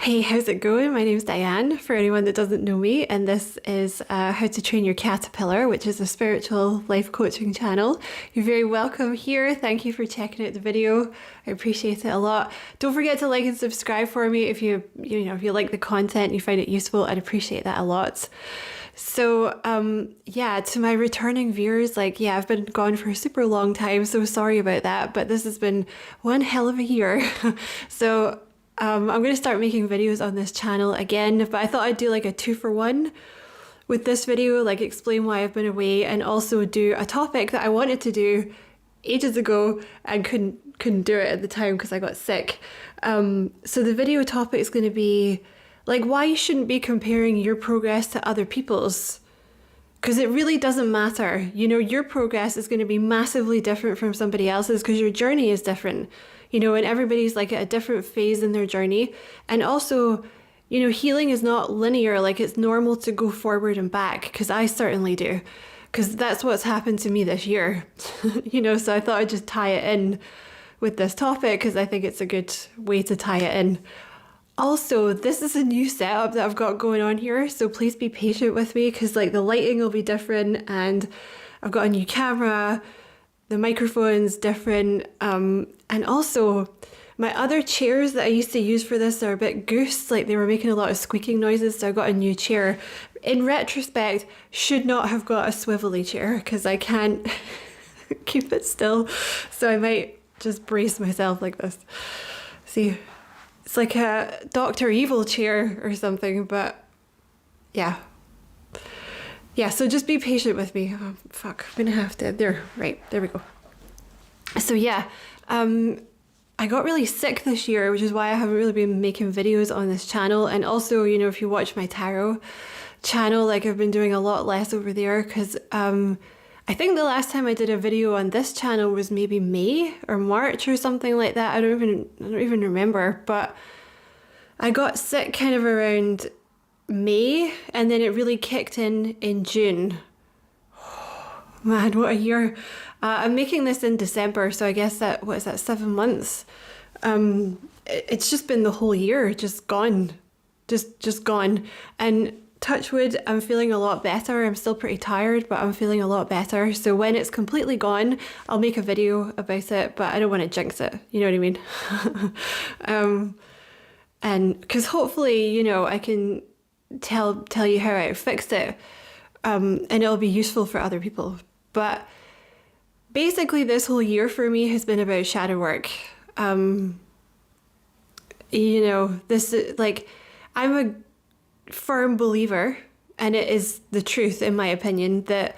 Hey, how's it going? My name's Diane, for anyone that doesn't know me, and this is How to Train Your Caterpillar, which is a spiritual life coaching channel. You're very welcome here. Thank you for checking out the video. I appreciate it a lot. Don't forget to like and subscribe for me if you like the content, you find it useful. I'd appreciate that a lot. So, yeah, to my returning viewers, I've been gone for a super long time, so sorry about that, but this has been one hell of a year. So, I'm going to start making videos on this channel again, but I thought I'd do like a 2-for-1 with this video, like explain why I've been away and also do a topic that I wanted to do ages ago and couldn't do it at the time because I got sick. So the video topic is going to be like why you shouldn't be comparing your progress to other people's. Because it really doesn't matter. You know, your progress is going to be massively different from somebody else's because your journey is different. You know, and everybody's like at a different phase in their journey. And also, you know, healing is not linear. Like it's normal to go forward and back because I certainly do. Because that's what's happened to me this year. You know, so I thought I'd just tie it in with this topic because I think it's a good way to tie it in. Also, this is a new setup that I've got going on here, so please be patient with me because like the lighting will be different and I've got a new camera, the microphone's different, and also my other chairs that I used to use for this are a bit goose, like they were making a lot of squeaking noises, so I got a new chair. In retrospect, should not have got a swivelly chair because I can't keep it still, so I might just brace myself like this. See? It's like a Dr. Evil chair or something, but yeah. Yeah, so just be patient with me. Oh, fuck, I'm gonna have to, there we go. So yeah, I got really sick this year, which is why I haven't really been making videos on this channel. And also, you know, if you watch my tarot channel, like I've been doing a lot less over there because I think the last time I did a video on this channel was maybe May or March or something like that. I don't even remember, but I got sick kind of around May and then it really kicked in June. Oh, man, what a year. I'm making this in December, so I guess that, what is that, 7 months? It's just been the whole year, just gone, just gone. And touch wood, I'm feeling a lot better. I'm still pretty tired, but I'm feeling a lot better. So when it's completely gone, I'll make a video about it, but I don't want to jinx it. You know what I mean? And because hopefully, you know, I can tell you how I fixed it, and it'll be useful for other people. But basically this whole year for me has been about shadow work. You know, this is like, I'm a firm believer, and it is the truth in my opinion, that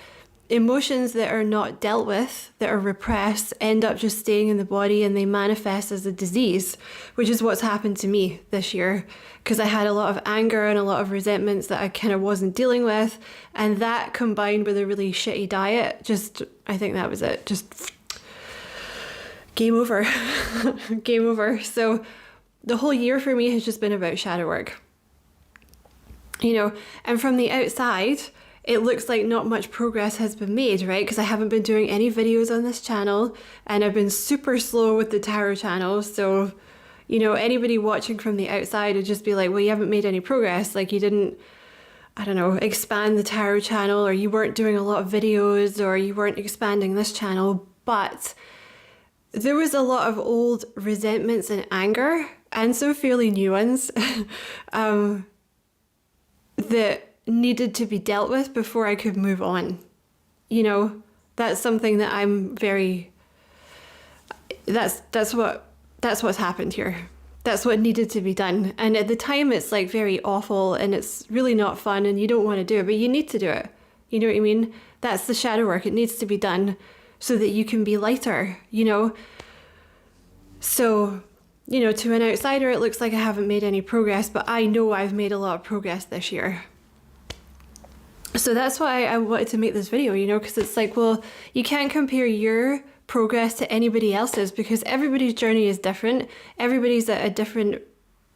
emotions that are not dealt with, that are repressed, end up just staying in the body and they manifest as a disease, which is what's happened to me this year because I had a lot of anger and a lot of resentments that I kind of wasn't dealing with, and that combined with a really shitty diet, just I think that was it, just game over. Game over. So the whole year for me has just been about shadow work. You know, and from the outside, it looks like not much progress has been made, right? Because I haven't been doing any videos on this channel and I've been super slow with the tarot channel. So, you know, anybody watching from the outside would just be like, well, you haven't made any progress. Like you didn't, I don't know, expand the tarot channel, or you weren't doing a lot of videos, or you weren't expanding this channel. But there was a lot of old resentments and anger and some fairly new ones. That needed to be dealt with before I could move on. You know, that's something that I'm very, that's what's happened here. That's what needed to be done. And at the time it's like very awful and it's really not fun and you don't want to do it, but you need to do it. You know what I mean? That's the shadow work. It needs to be done so that you can be lighter, you know? So, you know, to an outsider, it looks like I haven't made any progress, but I know I've made a lot of progress this year. So that's why I wanted to make this video, you know, because it's like, well, you can't compare your progress to anybody else's because everybody's journey is different. Everybody's at a different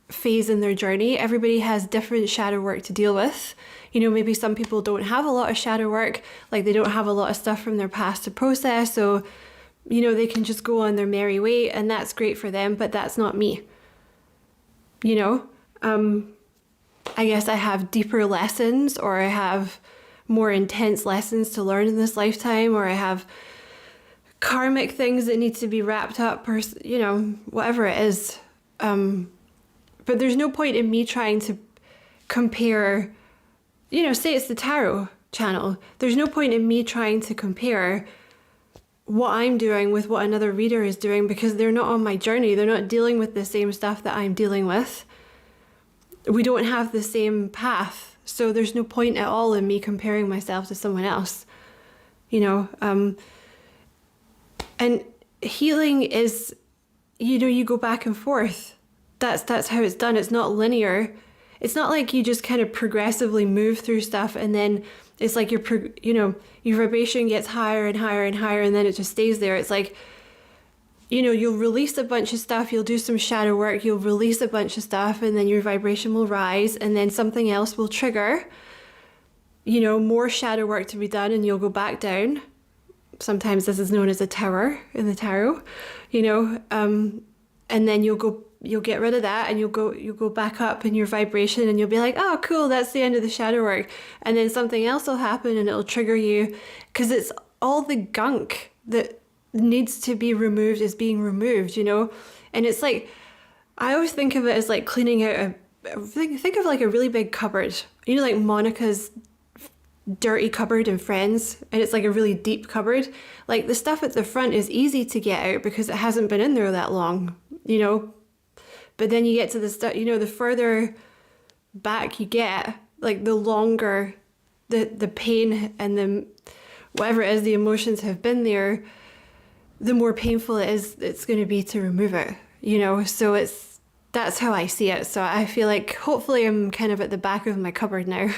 phase in their journey. Everybody has different shadow work to deal with. You know, maybe some people don't have a lot of shadow work, like they don't have a lot of stuff from their past to process, so you know, they can just go on their merry way and that's great for them, but that's not me. You know, I guess I have deeper lessons, or I have more intense lessons to learn in this lifetime, or I have karmic things that need to be wrapped up, or, you know, whatever it is. But there's no point in me trying to compare, you know, say it's the tarot channel. There's no point in me trying to compare what I'm doing with what another reader is doing, because they're not on my journey. They're not dealing with the same stuff that I'm dealing with. We don't have the same path. So there's no point at all in me comparing myself to someone else, you know. And healing is, you know, you go back and forth. That's how it's done. It's not linear. It's not like you just kind of progressively move through stuff and then it's like your vibration gets higher and higher and higher and then it just stays there. It's like, you know, you'll release a bunch of stuff, you'll do some shadow work, you'll release a bunch of stuff, and then your vibration will rise, and then something else will trigger, you know, more shadow work to be done, and you'll go back down. Sometimes this is known as a tower in the tarot, you know, and then you'll get rid of that, and you'll go back up in your vibration, and you'll be like, oh, cool, that's the end of the shadow work. And then something else will happen, and it'll trigger you, because it's all the gunk that needs to be removed is being removed, you know. And it's like, I always think of it as like cleaning out think of like a really big cupboard, you know, like Monica's dirty cupboard in Friends, and it's like a really deep cupboard. Like the stuff at the front is easy to get out because it hasn't been in there that long, you know. But then you get to the stuff, you know, the further back you get, like the longer the pain and the whatever it is, the emotions have been there, the more painful it's going to be to remove it, you know. So that's how I see it. So I feel like hopefully I'm kind of at the back of my cupboard now.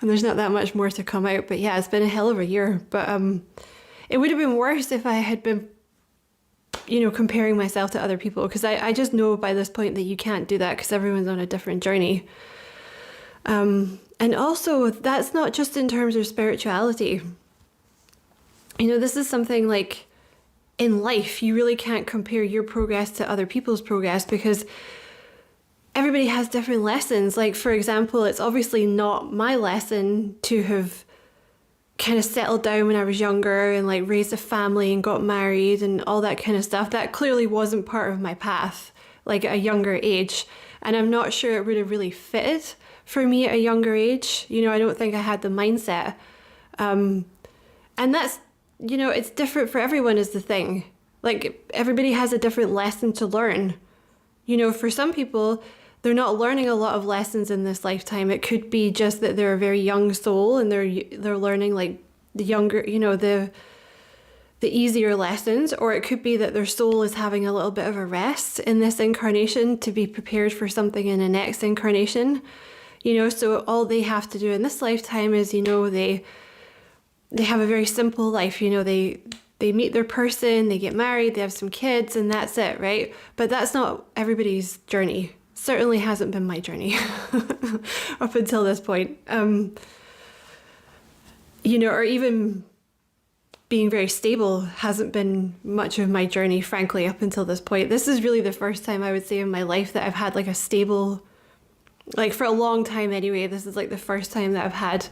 And there's not that much more to come out. But yeah, it's been a hell of a year. But it would have been worse if I had been, you know, comparing myself to other people, because I just know by this point that you can't do that because everyone's on a different journey. And also, that's not just in terms of spirituality. You know, this is something like in life, you really can't compare your progress to other people's progress because everybody has different lessons. Like, for example, it's obviously not my lesson to have kind of settled down when I was younger and like raised a family and got married and all that kind of stuff. That clearly wasn't part of my path, like at a younger age. And I'm not sure it would have really fitted for me at a younger age. You know, I don't think I had the mindset. And that's, you know, it's different for everyone is the thing. Like everybody has a different lesson to learn. You know, for some people, they're not learning a lot of lessons in this lifetime. It could be just that they're a very young soul and they're learning like the younger, you know, the easier lessons, or it could be that their soul is having a little bit of a rest in this incarnation to be prepared for something in the next incarnation. You know, so all they have to do in this lifetime is, you know, they have a very simple life. You know, they meet their person, they get married, they have some kids, and that's it, right? But that's not everybody's journey. Certainly hasn't been my journey up until this point. You know, or even being very stable hasn't been much of my journey, frankly, up until this point. This is really the first time I would say in my life that I've had like a stable, like for a long time anyway, this is like the first time that I've had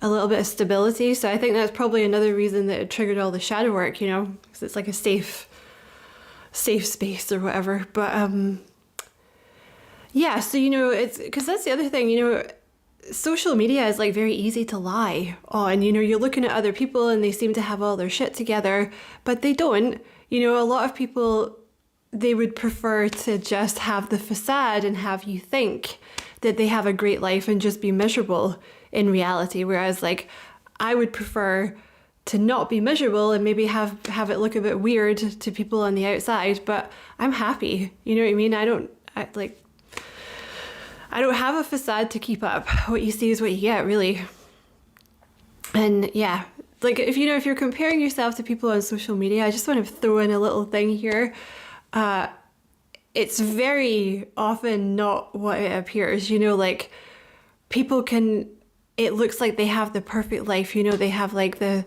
a little bit of stability. So I think that's probably another reason that it triggered all the shadow work, you know, because it's like a safe space or whatever. But yeah, so, you know, it's because that's the other thing, you know, social media is like very easy to lie on. You know, you're looking at other people and they seem to have all their shit together, but they don't. You know, a lot of people, they would prefer to just have the facade and have you think that they have a great life and just be miserable in reality. Whereas like I would prefer to not be miserable and maybe have it look a bit weird to people on the outside, but I'm happy. You know what I mean? I don't have a facade to keep up. What you see is what you get, really. And yeah, like if you're comparing yourself to people on social media, I just want to throw in a little thing here. It's very often not what it appears. You know, like people it looks like they have the perfect life. You know, they have like the,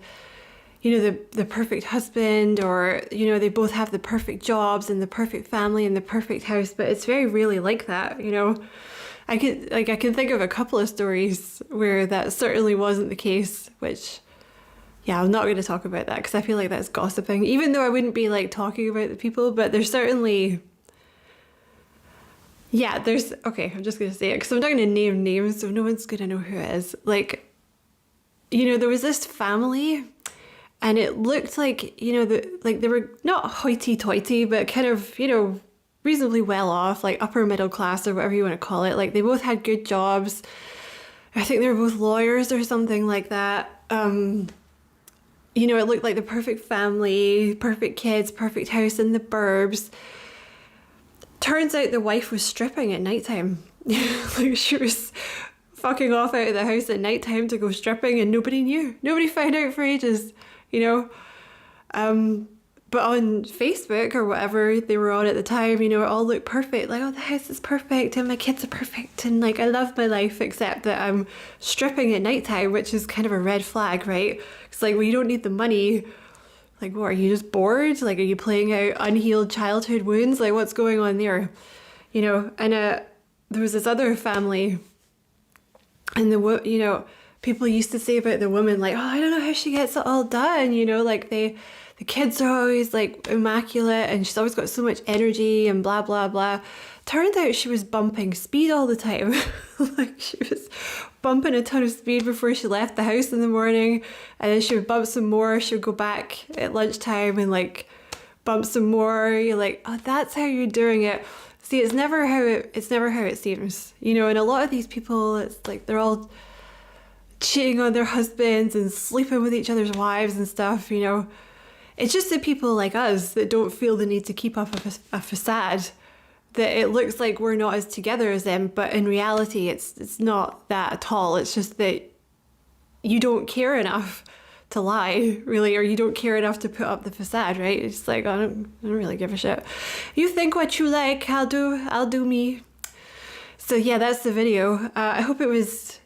you know, the perfect husband, or, you know, they both have the perfect jobs and the perfect family and the perfect house, but it's very rarely like that, you know. I can think of a couple of stories where that certainly wasn't the case, which, yeah, I'm not going to talk about that because I feel like that's gossiping, even though I wouldn't be like talking about the people, but there's certainly, yeah, there's, okay, I'm just going to say it because I'm not going to name names, so no one's going to know who it is. Like, you know, there was this family and it looked like, you know, like they were not hoity-toity, but kind of, you know, reasonably well off, like upper middle class or whatever you want to call it. Like they both had good jobs. I think they were both lawyers or something like that. You know, it looked like the perfect family, perfect kids, perfect house in the burbs. Turns out the wife was stripping at nighttime. Like she was fucking off out of the house at nighttime to go stripping and nobody knew. Nobody found out for ages, you know. But on Facebook or whatever they were on at the time, you know, it all looked perfect. Like, oh, the house is perfect and my kids are perfect and like I love my life, except that I'm stripping at nighttime, which is kind of a red flag, right? It's like, well, you don't need the money. Like, what, are you just bored? Like, are you playing out unhealed childhood wounds? Like, what's going on there? You know, and there was this other family and you know, people used to say about the woman, like, oh, I don't know how she gets it all done. You know, like the kids are always like immaculate and she's always got so much energy and blah, blah, blah. Turned out she was bumping speed all the time. Like she was bumping a ton of speed before she left the house in the morning. And then she would bump some more. She would go back at lunchtime and like bump some more. You're like, oh, that's how you're doing it. See, it's never how it seems. You know, and a lot of these people, it's like they're all cheating on their husbands and sleeping with each other's wives and stuff, you know. It's just the people like us that don't feel the need to keep up a facade, that it looks like we're not as together as them, but in reality it's not that at all. It's just that you don't care enough to lie, really, or you don't care enough to put up the facade, right? It's like, I don't really give a shit. You think what you like, I'll do me. So yeah, that's the video. I hope it was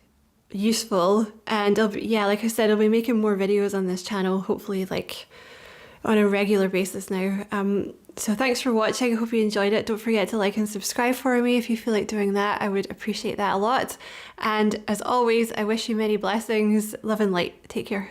useful, and yeah, like I said, I'll be making more videos on this channel, hopefully like on a regular basis now. So thanks for watching. I hope you enjoyed it. Don't forget to like and subscribe for me if you feel like doing that. I would appreciate that a lot. And as always, I wish you many blessings, love and light. Take care.